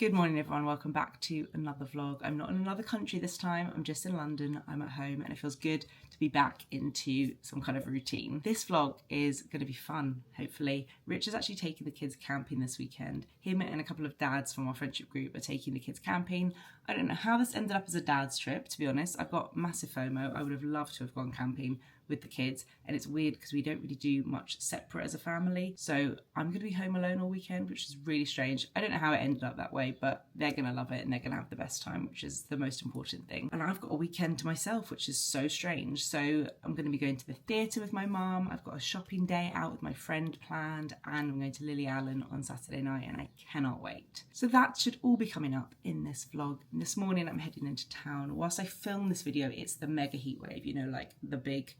Good morning everyone, welcome back to another vlog. I'm not in another country this time, I'm just in London, I'm at home and it feels good to be back into some kind of routine. This vlog is going to be fun, hopefully. Rich is actually taking the kids camping this weekend. Him and a couple of dads from our friendship group are taking the kids camping. I don't know how this ended up as a dad's trip, to be honest. I've got massive FOMO. I would have loved to have gone camping with the kids, and it's weird because we don't really do much separate as a family, so I'm going to be home alone all weekend, which is really strange. I don't know how it ended up that way, but they're going to love it and they're going to have the best time, which is the most important thing. And I've got a weekend to myself, which is so strange. So I'm going to be going to the theatre with my mum, I've got a shopping day out with my friend planned, and I'm going to Lily Allen on Saturday night, and I cannot wait. So that should all be coming up in this vlog. And this morning I'm heading into town. Whilst I film this video, it's the mega heat wave, you know, like the big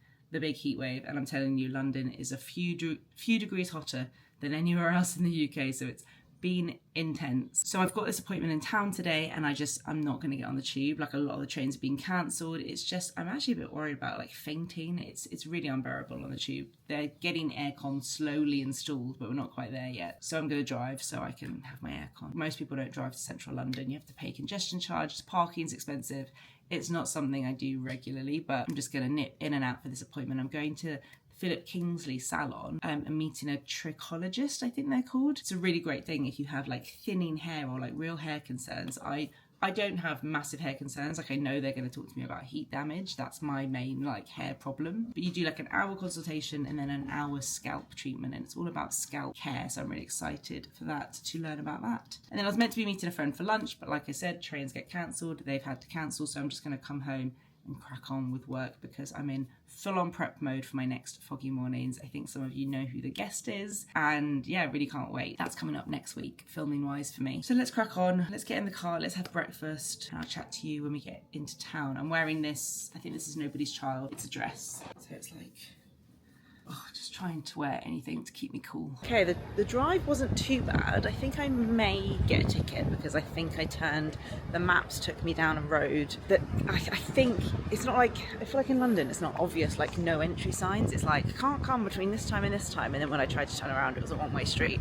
heat wave, and I'm telling you, London is a few degrees hotter than anywhere else in the UK, so it's been intense. So I've got this appointment in town today, and I'm not going to get on the tube. Like, a lot of the trains have been cancelled. It's just, I'm actually a bit worried about like fainting. It's really unbearable on the tube. They're getting aircon slowly installed, but we're not quite there yet. So I'm going to drive so I can have my aircon. Most people don't drive to central London. You have to pay congestion charges, parking's expensive. It's not something I do regularly, but I'm just going to nip in and out for this appointment. I'm going to Philip Kingsley salon and meeting a trichologist, I think they're called. It's a really great thing if you have like thinning hair or like real hair concerns. I don't have massive hair concerns. Like, I know they're going to talk to me about heat damage. That's my main like hair problem. But you do like an hour consultation and then an hour scalp treatment, and it's all about scalp care. So I'm really excited for that, to learn about that. And then I was meant to be meeting a friend for lunch, but like I said, trains get cancelled. They've had to cancel, so I'm just going to come home and crack on with work because I'm in full-on prep mode for my next foggy mornings. I think some of you know who the guest is, and yeah, really can't wait. That's coming up next week, filming wise for me. So let's crack on, let's get in the car, let's have breakfast, and I'll chat to you when we get into town. I'm wearing this, I think this is Nobody's Child. It's a dress, so it's like, just trying to wear anything to keep me cool. Okay, the drive wasn't too bad. I think I may get a ticket because I think the maps took me down a road that I think, it's not like, I feel like in London it's not obvious, like no entry signs. It's like, can't come between this time and this time, and then when I tried to turn around it was a one-way street.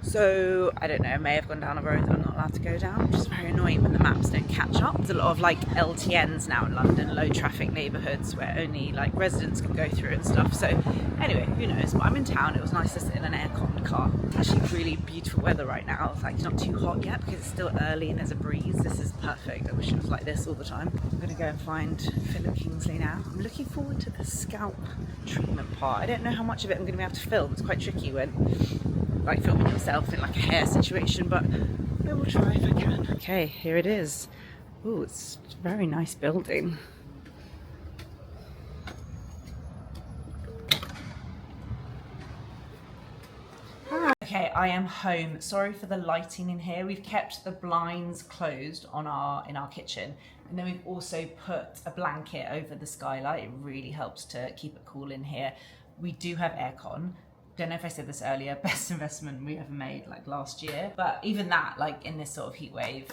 So I don't know, I may have gone down a road that I'm not allowed to go down, which is very annoying when the maps don't catch up. There's a lot of like LTNs now in London, low traffic neighbourhoods where only like residents can go through and stuff. So anyway, who knows, but I'm in town. It was nice to sit in an aircon car. It's actually really beautiful weather right now. It's like not too hot yet because it's still early and there's a breeze. This is perfect. I wish it was like this all the time. I'm gonna go and find Philip Kingsley now. I'm looking forward to the scalp treatment part. I don't know how much of it I'm gonna be able to film. It's quite tricky when like filming yourself in like a hair situation, but I will try if I can. Okay, here it is. Oh, it's a very nice building. Hi. Okay, I am home. Sorry for the lighting in here. We've kept the blinds closed in our kitchen, and then we've also put a blanket over the skylight. It really helps to keep it cool in here. We do have aircon. Don't know if I said this earlier, best investment we ever made like last year, but even that, like in this sort of heat wave,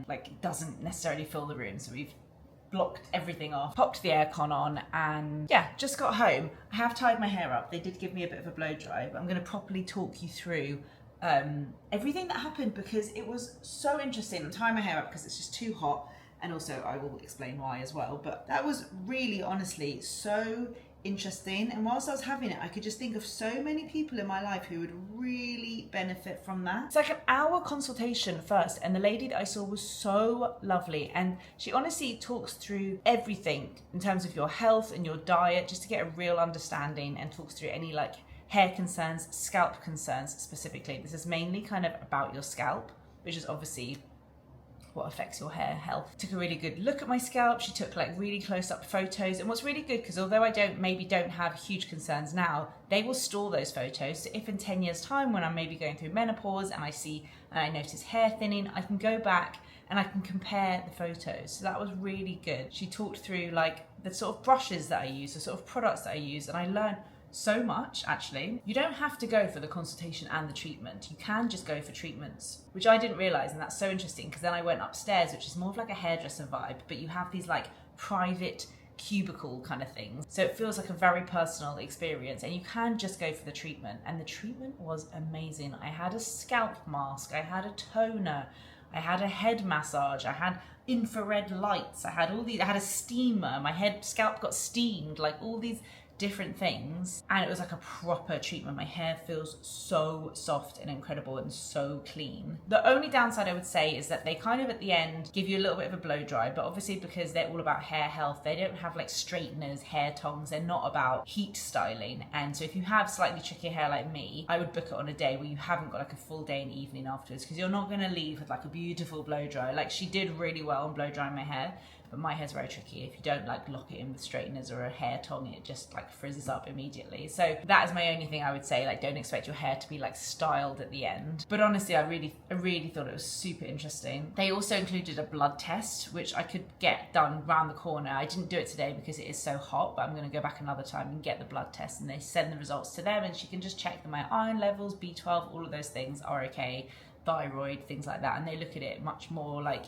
like doesn't necessarily fill the room, so we've blocked everything off, popped the aircon on, and yeah, just got home. I have tied my hair up. They did give me a bit of a blow dry, but I'm going to properly talk you through everything that happened because it was so interesting. I'm tying my hair up because it's just too hot, and also I will explain why as well, but that was really honestly so interesting, and whilst I was having it I could just think of so many people in my life who would really benefit from that. It's like an hour consultation first, and the lady that I saw was so lovely, and she honestly talks through everything in terms of your health and your diet, just to get a real understanding, and talks through any like hair concerns, scalp concerns specifically. This is mainly kind of about your scalp, which is obviously what affects your hair health. Took a really good look at my scalp. She took like really close up photos, and what's really good, because although I don't have huge concerns now, they will store those photos, so if in 10 years time when I'm maybe going through menopause and I notice hair thinning, I can go back and I can compare the photos. So that was really good. She talked through like the sort of brushes that I use, the sort of products that I use, and I learned so much actually. You don't have to go for the consultation and the treatment. You can just go for treatments, which I didn't realize, and that's so interesting because then I went upstairs, which is more of like a hairdresser vibe, but you have these like private cubicle kind of things, so it feels like a very personal experience, and you can just go for the treatment, and the treatment was amazing. I had a scalp mask, I had a toner, I had a head massage, I had infrared lights, I had all these, I had a steamer, my scalp got steamed, like all these different things, and it was like a proper treatment. My hair feels so soft and incredible and so clean. The only downside I would say is that they kind of at the end give you a little bit of a blow dry, but obviously because they're all about hair health, they don't have like straighteners, hair tongs, they're not about heat styling. And so if you have slightly tricky hair like me, I would book it on a day where you haven't got like a full day and evening afterwards, because you're not going to leave with like a beautiful blow dry. Like she did really well on blow drying my hair, but my hair's very tricky. If you don't like lock it in with straighteners or a hair tong, it just like frizzes up immediately. So that is my only thing I would say. Like, don't expect your hair to be like styled at the end. But honestly, I really thought it was super interesting. They also included a blood test, which I could get done round the corner. I didn't do it today because it is so hot, but I'm going to go back another time and get the blood test, and they send the results to them, and she can just check that my iron levels, B12, all of those things are okay, thyroid, things like that. And they look at it much more like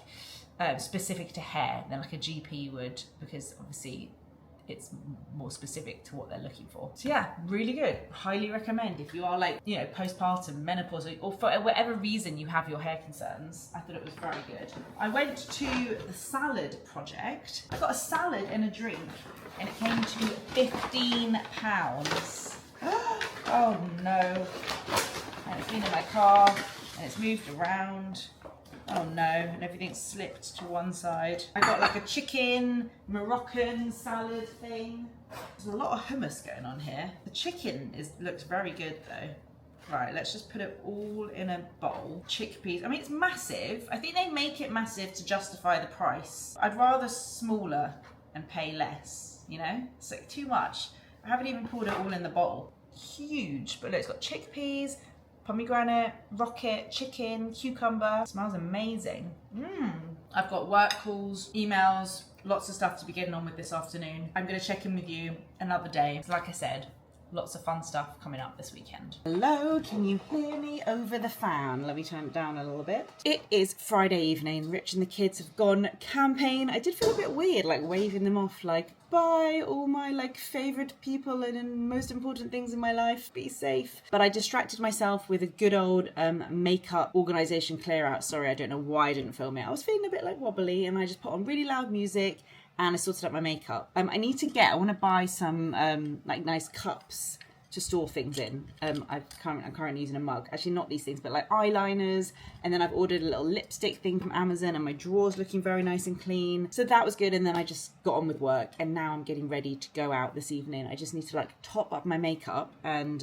specific to hair than like a GP would, because obviously it's more specific to what they're looking for. So yeah, really good. Highly recommend if you are like, you know, postpartum, menopause, or for whatever reason you have your hair concerns. I thought it was very good. I went to the salad project. I got a salad and a drink, and it came to £15. Oh no. And it's been in my car, and it's moved around. Oh no, and everything slipped to one side. I got like a chicken Moroccan salad thing. There's a lot of hummus going on here. The chicken looks very good though. Right, let's just put it all in a bowl. Chickpeas, I mean, it's massive. I think they make it massive to justify the price. I'd rather smaller and pay less, you know? It's like too much. I haven't even poured it all in the bowl. Huge, but look, it's got chickpeas, pomegranate, rocket, chicken, cucumber. It smells amazing. I've got work calls, emails, lots of stuff to be getting on with this afternoon. I'm going to check in with you another day. Like I said, lots of fun stuff coming up this weekend. Hello, can you hear me over the fan? Let me turn it down a little bit. It is Friday evening. Rich and the kids have gone campaign. I did feel a bit weird, like waving them off, like, bye, all my like favourite people and most important things in my life. Be safe. But I distracted myself with a good old makeup organisation clear out. Sorry, I don't know why I didn't film it. I was feeling a bit like wobbly, and I just put on really loud music, and I sorted out my makeup. I want to buy some like nice cups to store things in. I'm currently using a mug. Actually, not these things, but like eyeliners. And then I've ordered a little lipstick thing from Amazon, and my drawer's looking very nice and clean. So that was good. And then I just got on with work, and now I'm getting ready to go out this evening. I just need to like top up my makeup and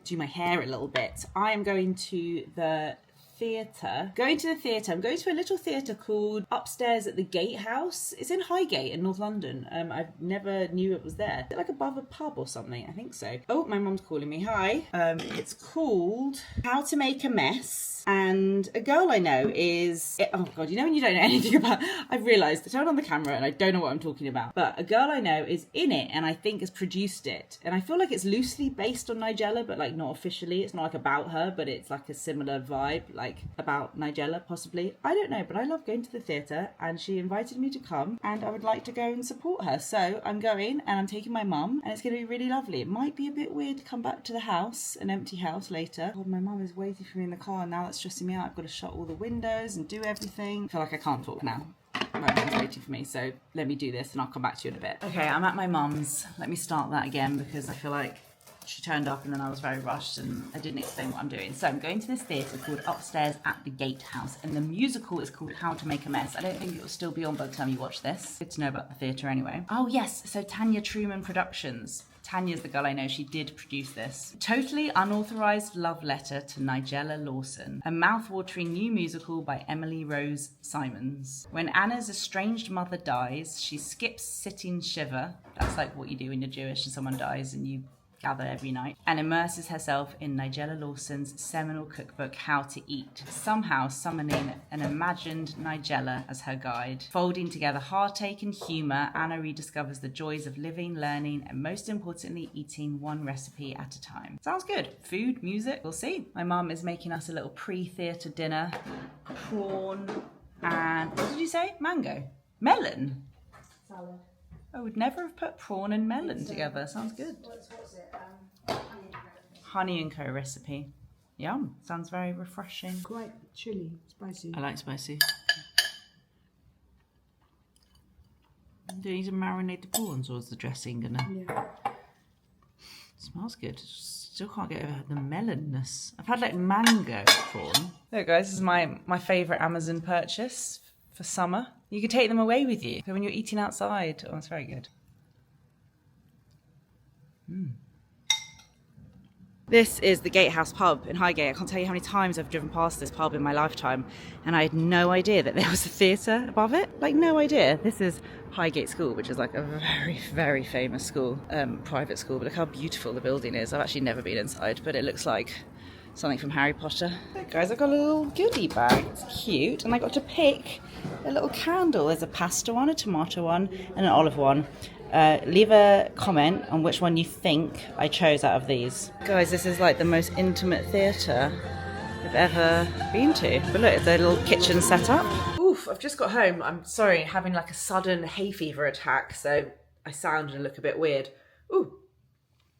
do my hair a little bit. I am going to the theatre. I'm going to a little theatre called Upstairs at the Gatehouse. It's in Highgate in North London. I never knew it was there. Is it like above a pub or something? I think so. Oh, my mum's calling me. Hi. It's called How to Make a Mess. And a girl I know oh God, you know when you don't know anything about, I've realised, I turned on the camera and I don't know what I'm talking about, but a girl I know is in it and I think has produced it. And I feel like it's loosely based on Nigella, but like not officially. It's not like about her, but it's like a similar vibe, like about Nigella possibly. I don't know, but I love going to the theatre, and she invited me to come, and I would like to go and support her. So I'm going, and I'm taking my mum, and it's going to be really lovely. It might be a bit weird to come back to the house, an empty house later. God, my mum is waiting for me in the car, and now that's stressing me out. I've got to shut all the windows and do everything. I feel like I can't talk now. My mum's waiting for me, so let me do this and I'll come back to you in a bit. Okay, I'm at my mum's. Let me start that again because I feel like she turned up and then I was very rushed and I didn't explain what I'm doing. So I'm going to this theatre called Upstairs at the Gatehouse, and the musical is called How to Make a Mess. I don't think it will still be on by the time you watch this. Good to know about the theatre anyway. Oh yes, so Tanya Truman Productions. Tanya's the girl I know, she did produce this. Totally unauthorised love letter to Nigella Lawson, a mouth-watering new musical by Emily Rose Simons. When Anna's estranged mother dies, she skips sitting shiva. That's like what you do when you're Jewish and someone dies and you gather every night, and immerses herself in Nigella Lawson's seminal cookbook, How to Eat, somehow summoning an imagined Nigella as her guide. Folding together heartache and humour, Anna rediscovers the joys of living, learning, and most importantly, eating one recipe at a time. Sounds good. Food, music, we'll see. My mum is making us a little pre-theatre dinner. Prawn and, what did you say? Mango? Melon? Salad. I would never have put prawn and melon together. Sounds good. What's it? Honey and co recipe. Yum. Sounds very refreshing. Quite chilly, spicy. I like spicy. Do you need to marinate the prawns, or is the dressing gonna? Yeah. Smells good. Still can't get over the melonness. I've had like mango prawn. There guys, this is my favourite Amazon purchase for summer. You can take them away with you. So when you're eating outside, oh, it's very good. This is the Gatehouse pub in Highgate. I can't tell you how many times I've driven past this pub in my lifetime, and I had no idea that there was a theatre above it. Like, no idea. This is Highgate School, which is like a very, very famous school, private school. But look how beautiful the building is. I've actually never been inside, but it looks like something from Harry Potter. Look guys, I got a little goodie bag. It's cute, and I got to pick a little candle. There's a pasta one, a tomato one, and an olive one. Leave a comment on which one you think I chose out of these. Guys, this is like the most intimate theatre I've ever been to. But look, it's a little kitchen setup. Oof, I've just got home. I'm sorry, having like a sudden hay fever attack, so I sound and look a bit weird. Ooh,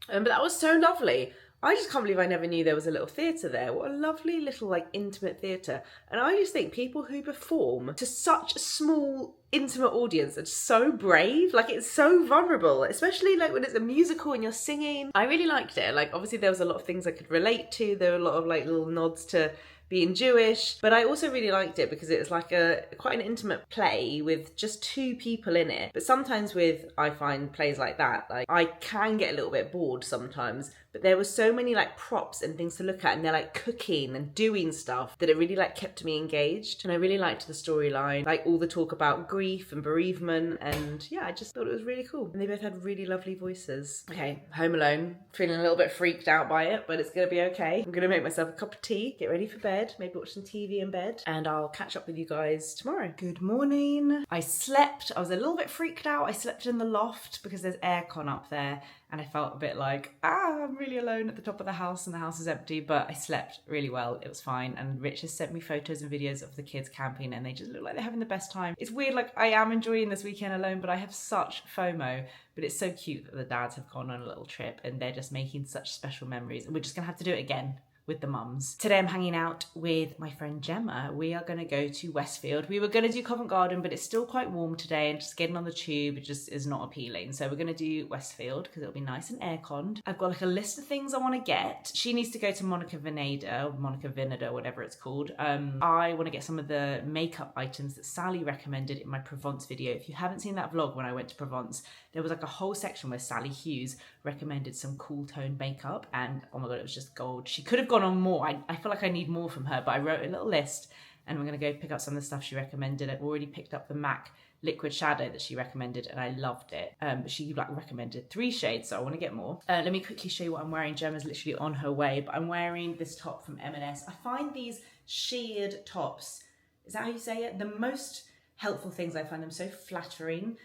but that was so lovely. I just can't believe I never knew there was a little theatre there. What a lovely little like intimate theatre. And I just think people who perform to such a small intimate audience are so brave. Like, it's so vulnerable, especially like when it's a musical and you're singing. I really liked it. Like, obviously there was a lot of things I could relate to. There were a lot of like little nods to being Jewish, but I also really liked it because it was like quite an intimate play with just two people in it. But sometimes I find plays like that, like I can get a little bit bored sometimes, but there were so many like props and things to look at, and they're like cooking and doing stuff that it really like kept me engaged. And I really liked the storyline, like all the talk about grief and bereavement, and yeah, I just thought it was really cool. And they both had really lovely voices. Okay, home alone, feeling a little bit freaked out by it, but it's gonna be okay. I'm gonna make myself a cup of tea, get ready for bed, maybe watch some TV in bed, and I'll catch up with you guys tomorrow. Good morning. I slept, I was a little bit freaked out. I slept in the loft because there's aircon up there, and I felt a bit like, I'm really alone at the top of the house and the house is empty, but I slept really well. It was fine. And Rich has sent me photos and videos of the kids camping, and they just look like they're having the best time. It's weird, like I am enjoying this weekend alone, but I have such FOMO. But it's so cute that the dads have gone on a little trip and they're just making such special memories. And we're just gonna have to do it again with the mums. Today I'm hanging out with my friend Gemma. We are going to go to Westfield. We were going to do Covent Garden, but it's still quite warm today, and just getting on the tube, it just is not appealing. So we're going to do Westfield because it'll be nice and air-conned. I've got like a list of things I want to get. She needs to go to Monica Vinader, whatever it's called. I want to get some of the makeup items that Sally recommended in my Provence video. If you haven't seen that vlog when I went to Provence, there was like a whole section where Sally Hughes recommended some cool toned makeup, and oh my god, it was just gold. She could have gone on more. I feel like I need more from her, but I wrote a little list and we're going to go pick up some of the stuff she recommended. I've already picked up the MAC liquid shadow that she recommended and I loved it. She like recommended 3 shades, so I want to get more. Let me quickly show you what I'm wearing. Gemma's literally on her way, but I'm wearing this top from M&S. I find these sheared tops, is that how you say it? The most helpful things. I find them so flattering.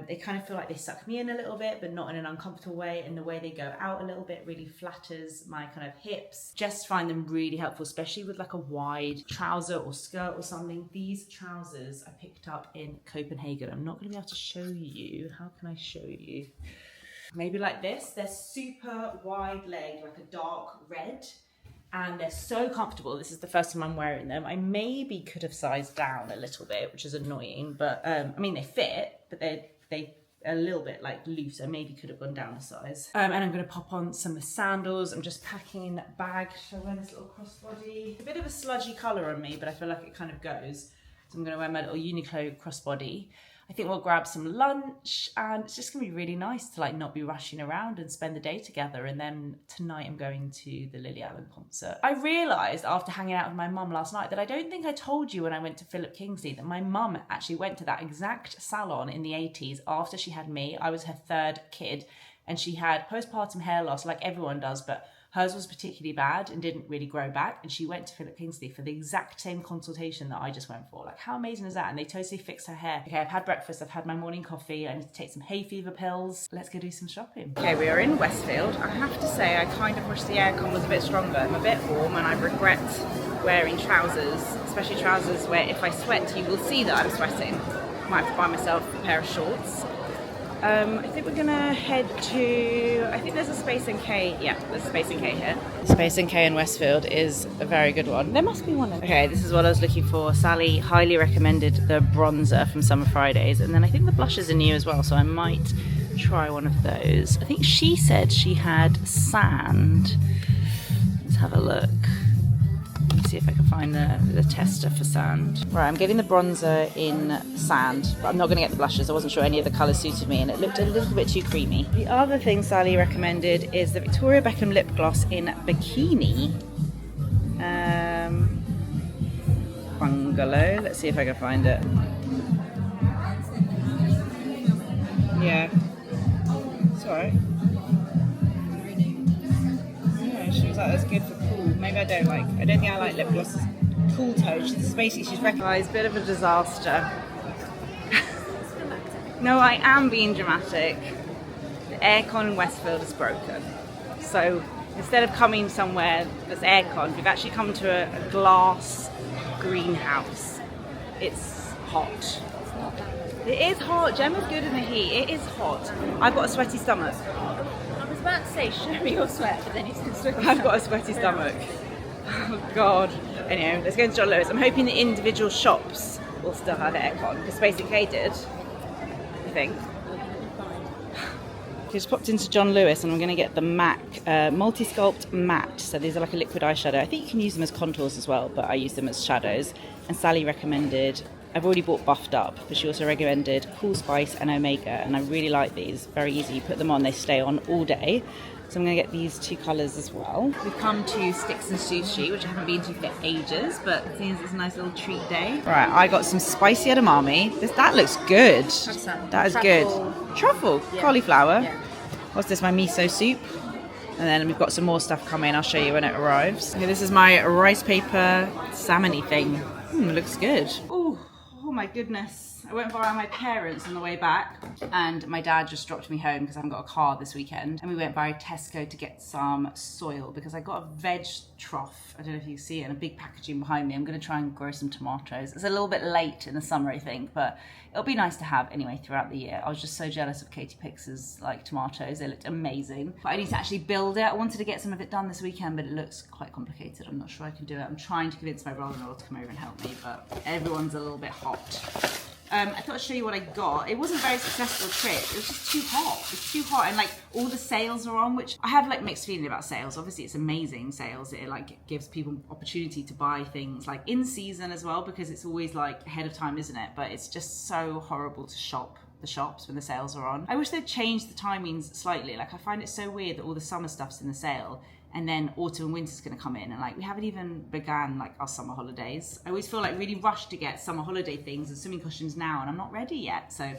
They kind of feel like they suck me in a little bit, but not in an uncomfortable way. And the way they go out a little bit really flatters my kind of hips. Just find them really helpful, especially with like a wide trouser or skirt or something. These trousers I picked up in Copenhagen. I'm not going to be able to show you. How can I show you? Maybe like this. They're super wide leg, like a dark red. And they're so comfortable. This is the first time I'm wearing them. I maybe could have sized down a little bit, which is annoying, but I mean, they fit, but they a little bit like loose. I maybe could have gone down a size. And I'm gonna pop on some sandals. I'm just packing a bag. Should I wear this little crossbody? It's a bit of a sludgy color on me, but I feel like it kind of goes. So I'm gonna wear my little Uniqlo crossbody. I think we'll grab some lunch, and it's just gonna be really nice to like not be rushing around and spend the day together. And then tonight I'm going to the Lily Allen concert. I realised after hanging out with my mum last night that I don't think I told you when I went to Philip Kingsley that my mum actually went to that exact salon in the 80s after she had me. I was her 3rd kid, and she had postpartum hair loss like everyone does, but hers was particularly bad and didn't really grow back. And she went to Philip Kingsley for the exact same consultation that I just went for. Like, how amazing is that? And they totally fixed her hair. Okay, I've had breakfast. I've had my morning coffee. I need to take some hay fever pills. Let's go do some shopping. Okay, we are in Westfield. I have to say, I kind of wish the aircon was a bit stronger. I'm a bit warm and I regret wearing trousers, especially trousers where if I sweat, you will see that I'm sweating. Might have to buy myself a pair of shorts. I think we're gonna head to, I think there's a Space NK. Yeah, there's a Space NK here. Space NK in Westfield is a very good one. There must be one. Okay, this is what I was looking for. Sally highly recommended the bronzer from Summer Fridays, and then I think the blushes are new as well, so I might try one of those. I think she said she had sand. Let's have a look. Let's see if I can find the tester for sand. Right, I'm getting the bronzer in sand, but I'm not going to get the blushes. I wasn't sure any of the colours suited me and it looked a little bit too creamy. The other thing Sally recommended is the Victoria Beckham lip gloss in Bikini. Bungalow. Let's see if I can find it. Yeah. It's alright. Yeah, she was like, that's good for cool. Maybe I don't think I like lip glosses. Cool tone. She's recognised. Bit of a disaster. No, I am being dramatic. The aircon in Westfield is broken. So instead of coming somewhere that's aircon, we've actually come to a glass greenhouse. It's hot. It is hot. Gemma's good in the heat. It is hot. I've got a sweaty stomach. I was about to say, show me your sweat, but then you said sweaty. I've got a sweaty stomach. Oh God. Anyway, let's go into John Lewis. I'm hoping the individual shops will still have aircon, because Space NK did, I think. Just popped into John Lewis and I'm going to get the MAC Multi-Sculpt Matte. So these are like a liquid eyeshadow. I think you can use them as contours as well, but I use them as shadows. And Sally recommended, I've already bought Buffed Up, but she also recommended Cool Spice and Omega, and I really like these. Very easy, you put them on, they stay on all day. So I'm going to get these two colours as well. We've come to Sticks and Sushi, which I haven't been to for ages, but it seems it's a nice little treat day. Right, I got some spicy edamame. That looks good. That is good. Truffle, yeah. Cauliflower. Yeah. What's this, my miso soup? And then we've got some more stuff coming. I'll show you when it arrives. Okay, this is my rice paper salmon-y thing. Looks good. Oh my goodness. I went via my parents on the way back, and my dad just dropped me home because I haven't got a car this weekend. And we went by Tesco to get some soil because I got a veg trough. I don't know if you see it in a big packaging behind me. I'm going to try and grow some tomatoes. It's a little bit late in the summer, I think, but it'll be nice to have anyway throughout the year. I was just so jealous of Katie Pix's tomatoes. They looked amazing. But I need to actually build it. I wanted to get some of it done this weekend, but it looks quite complicated. I'm not sure I can do it. I'm trying to convince my brother-in-law to come over and help me, but everyone's a little bit hot. I thought I'd show you what I got. It wasn't a very successful trip. It was just too hot. It's too hot, and all the sales are on, which I have mixed feeling about sales. Obviously, it's amazing sales. It gives people opportunity to buy things in season as well, because it's always ahead of time, isn't it? But it's just so horrible to shop the shops when the sales are on. I wish they'd changed the timings slightly. I find it so weird that all the summer stuff's in the sale, and then autumn and winter's going to come in, and we haven't even began our summer holidays. I always feel really rushed to get summer holiday things and swimming costumes now, and I'm not ready yet. So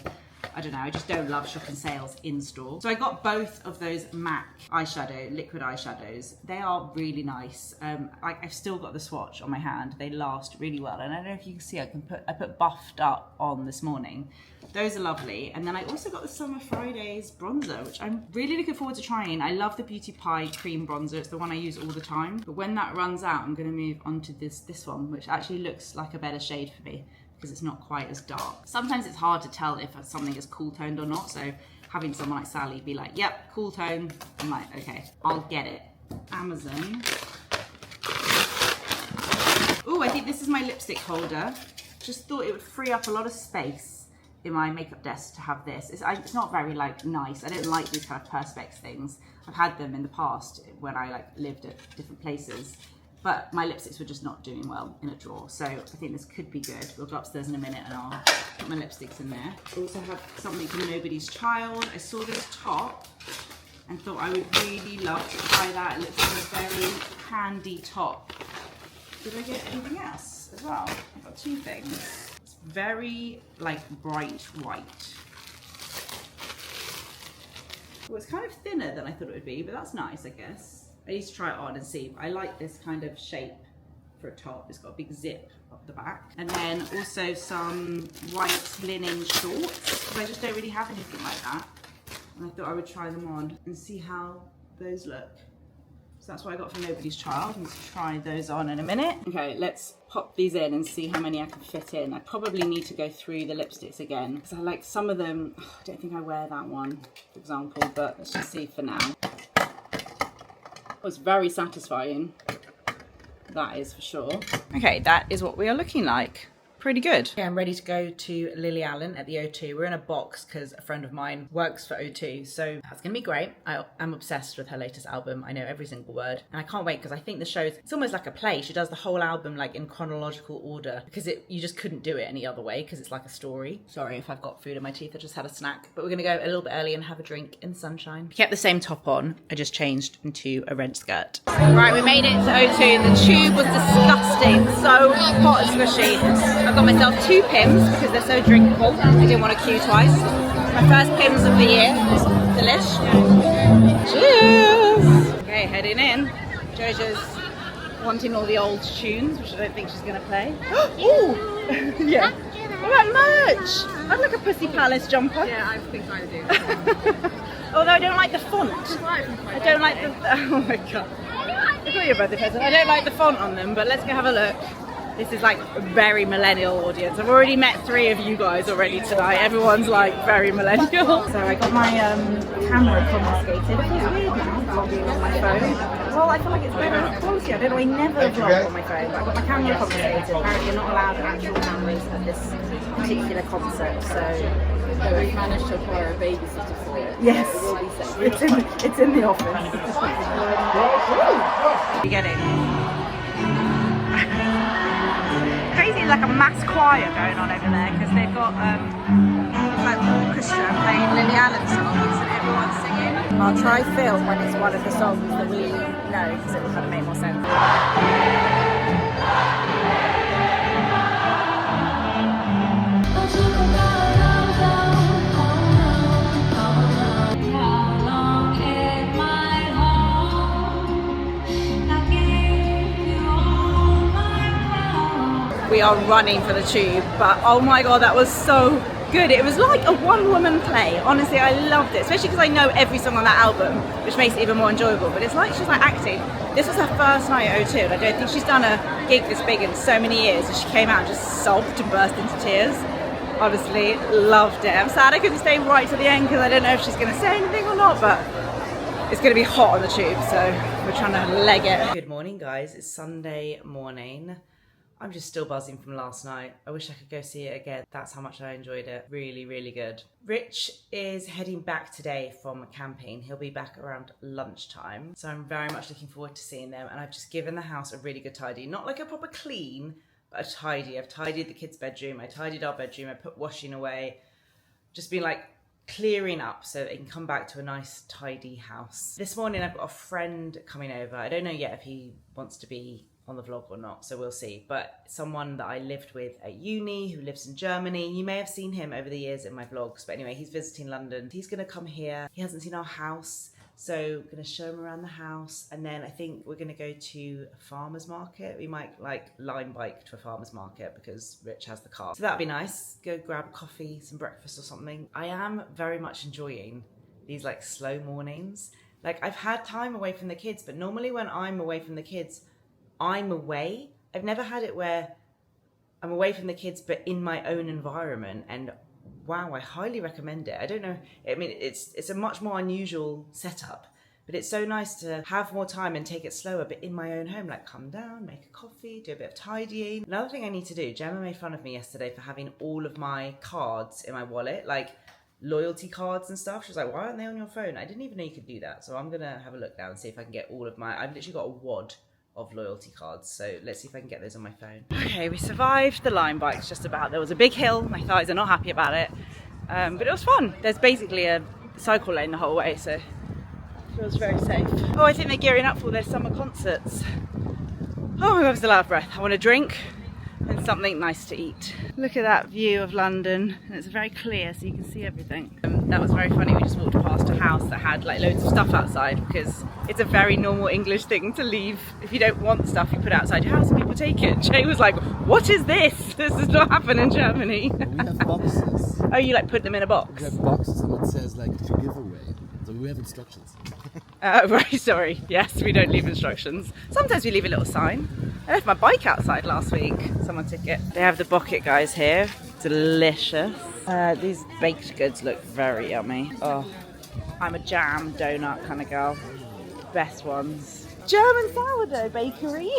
I don't know, I just don't love shopping sales in store. So I got both of those MAC eyeshadow, liquid eyeshadows. They are really nice. I've still got the swatch on my hand. They last really well, and I don't know if you can see, I put Buffed Up on this morning. Those are lovely. And then I also got the Summer Fridays bronzer, which I'm really looking forward to trying. I love the Beauty Pie cream bronzer. It's the one I use all the time. But when that runs out, I'm going to move on to this one, which actually looks like a better shade for me because it's not quite as dark. Sometimes it's hard to tell if something is cool toned or not. So having someone like Sally be like, yep, cool tone. I'm like, okay, I'll get it. Amazon. Oh, I think this is my lipstick holder. Just thought it would free up a lot of space in my makeup desk to have this. It's not very nice. I don't like these kind of perspex things. I've had them in the past when I lived at different places, but my lipsticks were just not doing well in a drawer. So I think this could be good. We'll go upstairs in a minute and I'll put my lipsticks in there. I also have something from Nobody's Child. I saw this top and thought I would really love to try that. It looks like a very handy top. Did I get anything else as well? I've got two things. Very bright white. Well, it's kind of thinner than I thought it would be, but that's nice, I guess. I need to try it on and see. I like this kind of shape for a top. It's got a big zip up the back. And then also some white linen shorts, because I just don't really have anything like that. And I thought I would try them on and see how those look. So that's what I got from Nobody's Child. Let's try those on in a minute. Okay, let's pop these in and see how many I can fit in. I probably need to go through the lipsticks again because I like some of them. I don't think I wear that one, for example, but let's just see for now. It was very satisfying. That is for sure. Okay, that is what we are looking like. Pretty good. Yeah, I'm ready to go to Lily Allen at the O2. We're in a box because a friend of mine works for O2, so that's gonna be great. I'm obsessed with her latest album. I know every single word, and I can't wait because I think the show's, it's almost like a play. She does the whole album like in chronological order because you just couldn't do it any other way because it's like a story. Sorry if I've got food in my teeth, I just had a snack. But we're gonna go a little bit early and have a drink in the sunshine. Kept the same top on, I just changed into a red skirt. Right, we made it to O2. The tube was disgusting, so hot and squishy. I got myself 2 Pims because they're so drinkable. I didn't want to queue twice. My first Pims of the year. Delish. Cheers! Okay, heading in. Jojo's wanting all the old tunes, which I don't think she's going to play. Ooh! Yeah. What about merch? I'd like a Pussy Palace jumper. Yeah, I think I do. Although I don't like the font. I don't like the... Oh my god. I got your birthday present. I don't like the font on them, but let's go have a look. This is like a very millennial audience. I've already met 3 of you guys already tonight. Everyone's like very millennial. So I got my camera confiscated. It feels weird now vlogging on my phone. Well, I feel like it's better quality. I don't know, I never vlog on my phone, but I got my camera confiscated. Apparently you're not allowed actual cameras at this particular concert, so we've managed to acquire a babysitter for it. yes, It will be safe. it's in the office. You get it? Crazy, like a mass choir going on over there because they've got like the orchestra playing Lily Allen songs and everyone's singing. I'll try film when it's one of the songs that we know because it will kind of make more sense. We are running for the tube, but oh my god, that was so good. It was like a one-woman play. Honestly, I loved it, especially because I know every song on that album, which makes it even more enjoyable. But it's like she's like acting. This was her first night at O2, and I don't think she's done a gig this big in so many years. And she came out and just sobbed and burst into tears. Honestly, loved it. I'm sad I couldn't stay right to the end because I don't know if she's going to say anything or not, but it's going to be hot on the tube, so we're trying to leg it. Good morning, guys. It's Sunday morning. I'm just still buzzing from last night. I wish I could go see it again. That's how much I enjoyed it. Really, really good. Rich is heading back today from camping. He'll be back around lunchtime. So I'm very much looking forward to seeing them. And I've just given the house a really good tidy. Not like a proper clean, but a tidy. I've tidied the kids' bedroom. I tidied our bedroom. I put washing away. Just been like clearing up so they can come back to a nice tidy house. This morning I've got a friend coming over. I don't know yet if he wants to be on the vlog or not, so we'll see. But someone that I lived with at uni who lives in Germany. You may have seen him over the years in my vlogs, but anyway, he's visiting London. He's gonna come here. He hasn't seen our house, so I'm gonna show him around the house, and then I think we're gonna go to a farmer's market. We might like line bike to a farmer's market because Rich has the car. So that'd be nice. Go grab coffee, some breakfast or something. I am very much enjoying these like slow mornings. Like I've had time away from the kids, but normally when I'm away from the kids, I'm away. I've never had it where I'm away from the kids but in my own environment, and wow, I highly recommend it. I don't know, I mean, it's a much more unusual setup, but it's so nice to have more time and take it slower, but in my own home, like come down, make a coffee, do a bit of tidying. Another thing I need to do, Gemma made fun of me yesterday for having all of my cards in my wallet, like loyalty cards and stuff. She was like, why aren't they on your phone? I didn't even know you could do that. So I'm gonna have a look now and see if I can get all of my, I've literally got a wad of loyalty cards, so let's see if I can get those on my phone. Okay, we survived the line bikes just about. There was a big hill, my thighs are not happy about it, but it was fun. There's basically a cycle lane the whole way, so it feels very safe. Oh, I think they're gearing up for their summer concerts. Oh my god, it's a loud breath. I want a drink and something nice to eat. Look at that view of London, and it's very clear so you can see everything. That was very funny. We just walked past a house that had like loads of stuff outside because it's a very normal English thing to leave. If you don't want stuff, you put it outside your house and people take it. Jay was like, what is this? This does not happen in Germany. We have boxes. Oh, you like put them in a box? We have boxes and it says like to give away. So we have instructions. Right, sorry. Yes, we don't leave instructions. Sometimes we leave a little sign. I left my bike outside last week. Someone took it. They have the bucket guys here. Delicious. These baked goods look very yummy. Oh, I'm a jam donut kind of girl. Best ones. German sourdough bakery.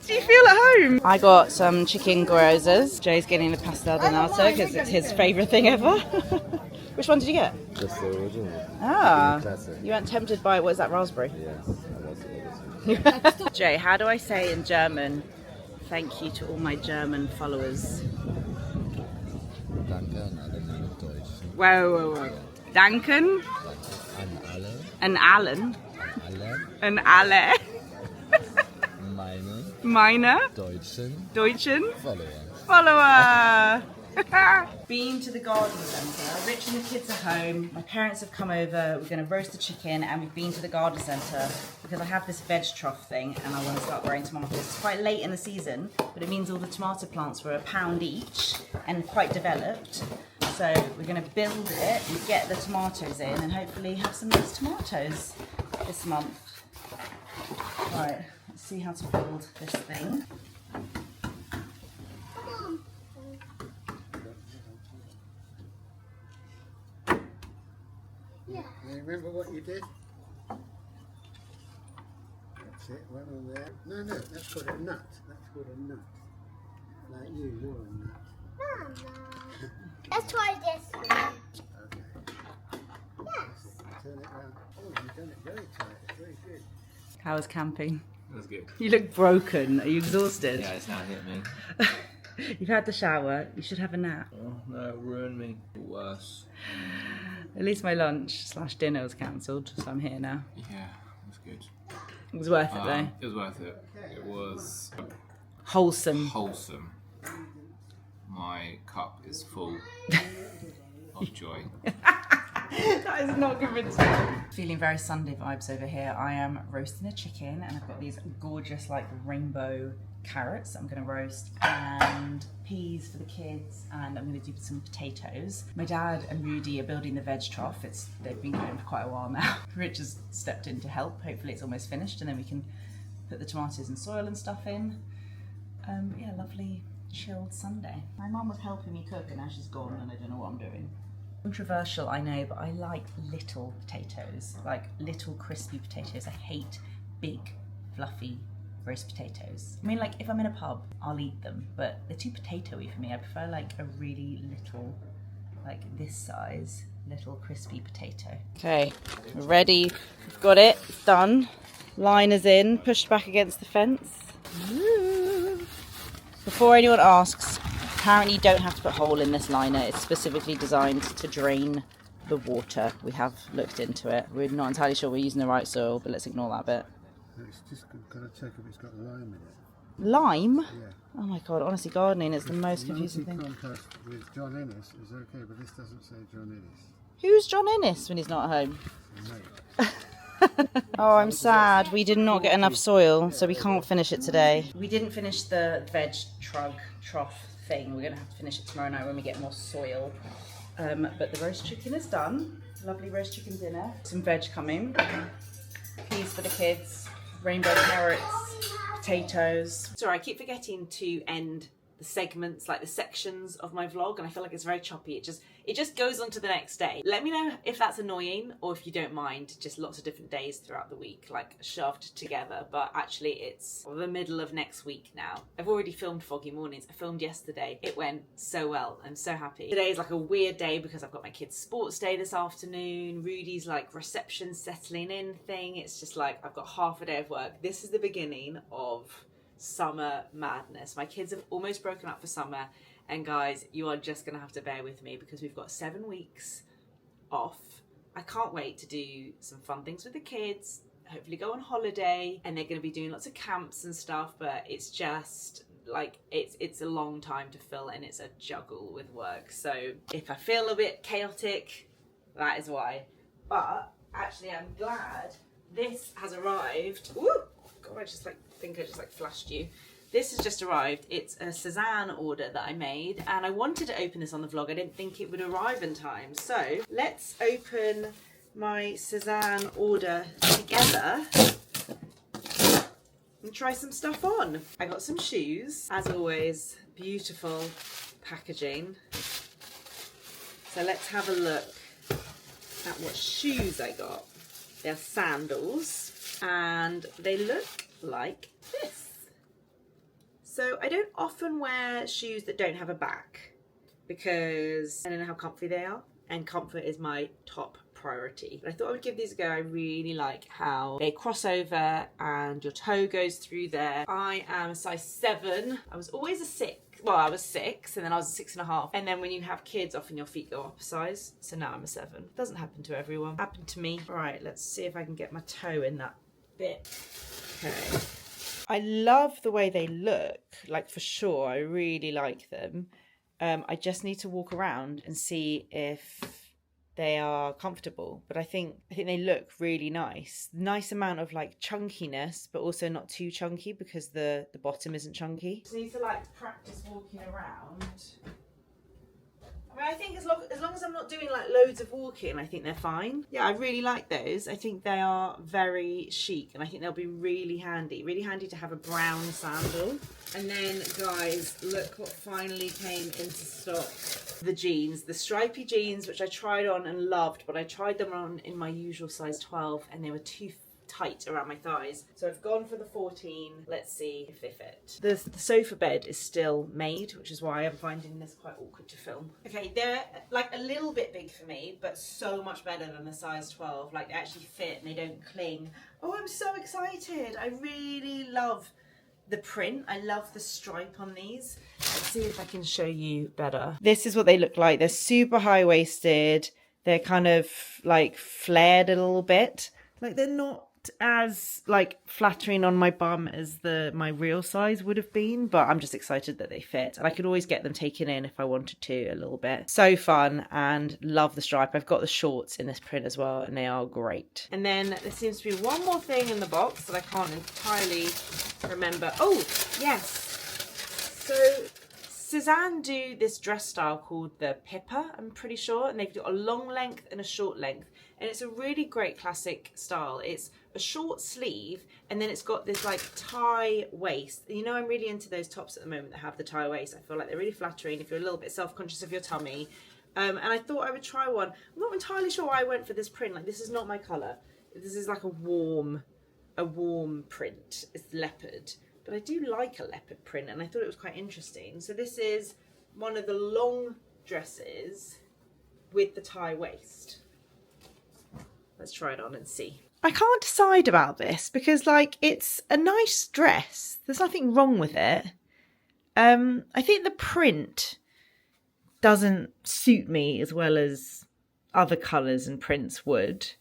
Do you feel at home? I got some chicken gyozas. Jay's getting the pastel donato because it's his favourite thing ever. Which one did you get? Just the original. Ah, Classic. you weren't tempted by, what is that, raspberry? Yes. Jay, how do I say in German, thank you to all my German followers? Danke an alle meine Deutschen. Whoa. Danken An alle. and Allen Alle and alle meine meine Deutschen Follower. Follower. Been to the garden centre. Rich and the kids are home. My parents have come over. We're going to roast the chicken, and we've been to the garden centre because I have this veg trough thing, and I want to start growing tomatoes. It's quite late in the season, but it means all the tomato plants were £1 each and quite developed. So we're going to build it and get the tomatoes in, and hopefully have some nice tomatoes this month. Right, let's see how to build this thing. Remember what you did? That's it, one on there. No, that's called a nut. That's called a nut. Like you're a nut. No. Let's try this one. Okay. Yes. Turn it around. Oh, you've done it very tight. It's very good. How was camping? That was good. You look broken. Are you exhausted? Yeah, it's now hit me. You've had the shower. You should have a nap. Oh no, it ruined me. Worse. At least my lunch/dinner was cancelled, so I'm here now. Yeah, it was good. It was worth it though. It was worth it. It was Wholesome. wholesome. My cup is full of joy. That is not convincing. Feeling very Sunday vibes over here. I am roasting a chicken, and I've got these gorgeous like rainbow carrots I'm going to roast, and peas for the kids, and I'm going to do some potatoes. My dad and Rudy are building the veg trough. They've been going for quite a while now. Rich has stepped in to help. Hopefully it's almost finished, and then we can put the tomatoes and soil and stuff in. Yeah, lovely chilled Sunday. My mum was helping me cook, and now she's gone and I don't know what I'm doing. Controversial, I know, but I like little potatoes, like little crispy potatoes. I hate big, fluffy roast potatoes. I mean, like if I'm in a pub, I'll eat them, but they're too potatoey for me. I prefer like a really little, like this size, little crispy potato. Okay, ready. We've got it. It's done. Line is in, pushed back against the fence. Woo. Before anyone asks, apparently you don't have to put a hole in this liner. It's specifically designed to drain the water. We have looked into it. We're not entirely sure we're using the right soil, but let's ignore that bit. It's just got to check if it's got lime in it. Lime? Yeah. Oh my god, honestly, gardening is the most confusing thing. Multi-compost with John Ennis is okay, but this doesn't say John Ennis. Who's John Ennis when he's not at home? Mate. Oh, I'm sad. We did not get enough soil, so we can't finish it today. We didn't finish the veg trough thing. We're going to have to finish it tomorrow night when we get more soil. But the roast chicken is done. Lovely roast chicken dinner. Some veg coming. Peas for the kids. Rainbow carrots. Potatoes. Sorry, I keep forgetting to end the segments, like the sections of my vlog, and I feel like it's very choppy. It just goes on to the next day. Let me know if that's annoying or if you don't mind just lots of different days throughout the week, like shoved together. But actually it's the middle of next week now. I've already filmed Foggy Mornings. I filmed yesterday. It went so well. I'm so happy. Today is like a weird day because I've got my kids' sports day this afternoon. Rudy's like reception settling in thing. It's just like I've got half a day of work. This is the beginning of summer madness. My kids have almost broken up for summer, and guys, you are just gonna have to bear with me because we've got 7 weeks off. I can't wait to do some fun things with the kids, hopefully go on holiday, and they're gonna be doing lots of camps and stuff, but it's just like it's a long time to fill, and it's a juggle with work. So if I feel a bit chaotic, that is why. But actually I'm glad this has arrived. Ooh, God, I just think I just flashed you. This has just arrived. It's a Sézane order that I made, and I wanted to open this on the vlog. I didn't think it would arrive in time. So let's open my Sézane order together and try some stuff on. I got some shoes, as always, beautiful packaging. So let's have a look at what shoes I got. They're sandals and they look like this. So I don't often wear shoes that don't have a back because I don't know how comfy they are, and comfort is my top priority. But I thought I would give these a go. I really like how they cross over and your toe goes through there. I am a size 7. I was always a 6. Well, I was 6 and then I was a 6.5. And then when you have kids, often your feet go up a size. So now I'm a 7. Doesn't happen to everyone. Happened to me. All right, let's see if I can get my toe in that bit. Okay. I love the way they look, like for sure. I really like them. I just need to walk around and see if they are comfortable, but I think they look really nice. Nice amount of like chunkiness, but also not too chunky because the bottom isn't chunky. Just need to like practice walking around. I mean, I think as long as I'm not doing like loads of walking, I think they're fine. Yeah, I really like those. I think they are very chic and I think they'll be really handy to have a brown sandal. And then guys, look what finally came into stock. The jeans, the stripy jeans, which I tried on and loved, but I tried them on in my usual size 12 and they were too tight around my thighs. So I've gone for the 14. Let's see if they fit. The sofa bed is still made, which is why I'm finding this quite awkward to film. Okay, they're like a little bit big for me, but so much better than the size 12. Like they actually fit and they don't cling. Oh, I'm so excited. I really love the print. I love the stripe on these. Let's see if I can show you better. This is what they look like. They're super high-waisted. They're kind of like flared a little bit. Like they're not as like flattering on my bum as my real size would have been, but I'm just excited that they fit and I could always get them taken in if I wanted to a little bit. So fun and love the stripe. I've got the shorts in this print as well and they are great. And then there seems to be one more thing in the box that I can't entirely remember. Oh yes, so Sézane do this dress style called the Pippa, I'm pretty sure, and they've got a long length and a short length. And it's a really great classic style. It's a short sleeve and then it's got this like tie waist. You know, I'm really into those tops at the moment that have the tie waist. I feel like they're really flattering if you're a little bit self-conscious of your tummy. And I thought I would try one. I'm not entirely sure why I went for this print. Like this is not my colour. This is like a warm print. It's leopard. But I do like a leopard print and I thought it was quite interesting. So this is one of the long dresses with the tie waist. Let's try it on and see. I can't decide about this because like it's a nice dress. There's nothing wrong with it. I think the print doesn't suit me as well as other colours and prints would.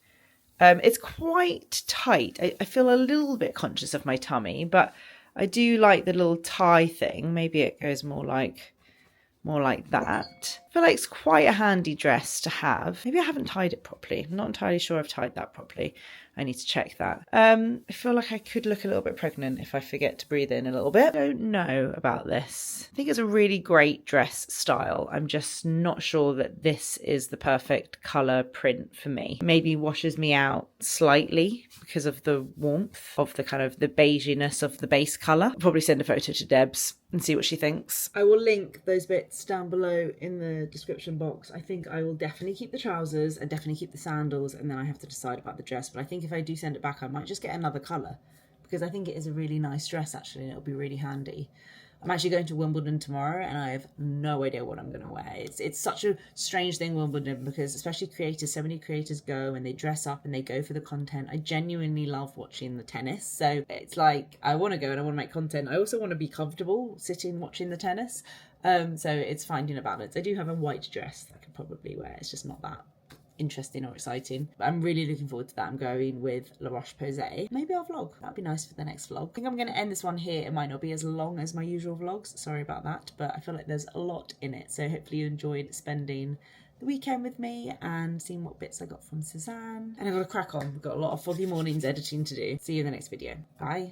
It's quite tight. I feel a little bit conscious of my tummy, but I do like the little tie thing. Maybe it goes more like that. I feel like it's quite a handy dress to have. Maybe I haven't tied it properly. I'm not entirely sure I've tied that properly. I need to check that. I feel like I could look a little bit pregnant if I forget to breathe in a little bit. I don't know about this. I think it's a really great dress style. I'm just not sure that this is the perfect colour print for me. Maybe washes me out slightly because of the warmth of the kind of the beiginess of the base colour. I'll probably send a photo to Debs and see what she thinks. I will link those bits down below in the description box. I think I will definitely keep the trousers and definitely keep the sandals, and then I have to decide about the dress. But I think if I do send it back, I might just get another colour because I think it is a really nice dress actually and it'll be really handy. I'm actually going to Wimbledon tomorrow and I have no idea what I'm going to wear. It's such a strange thing, Wimbledon, because especially creators, so many creators go and they dress up and they go for the content. I genuinely love watching the tennis. So it's like, I want to go and I want to make content. I also want to be comfortable sitting watching the tennis. So it's finding a balance. I do have a white dress that I could probably wear. It's just not that interesting or exciting, but I'm really looking forward to that. I'm going with La Roche-Posay. Maybe I'll vlog. That'd be nice for the next vlog. I think I'm going to end this one here. It might not be as long as my usual vlogs, sorry about that, but I feel like there's a lot in it, so hopefully you enjoyed spending the weekend with me and seeing what bits I got from Sézane. And I've got to crack on. We've got a lot of foggy mornings editing to do. See you in the next video. Bye.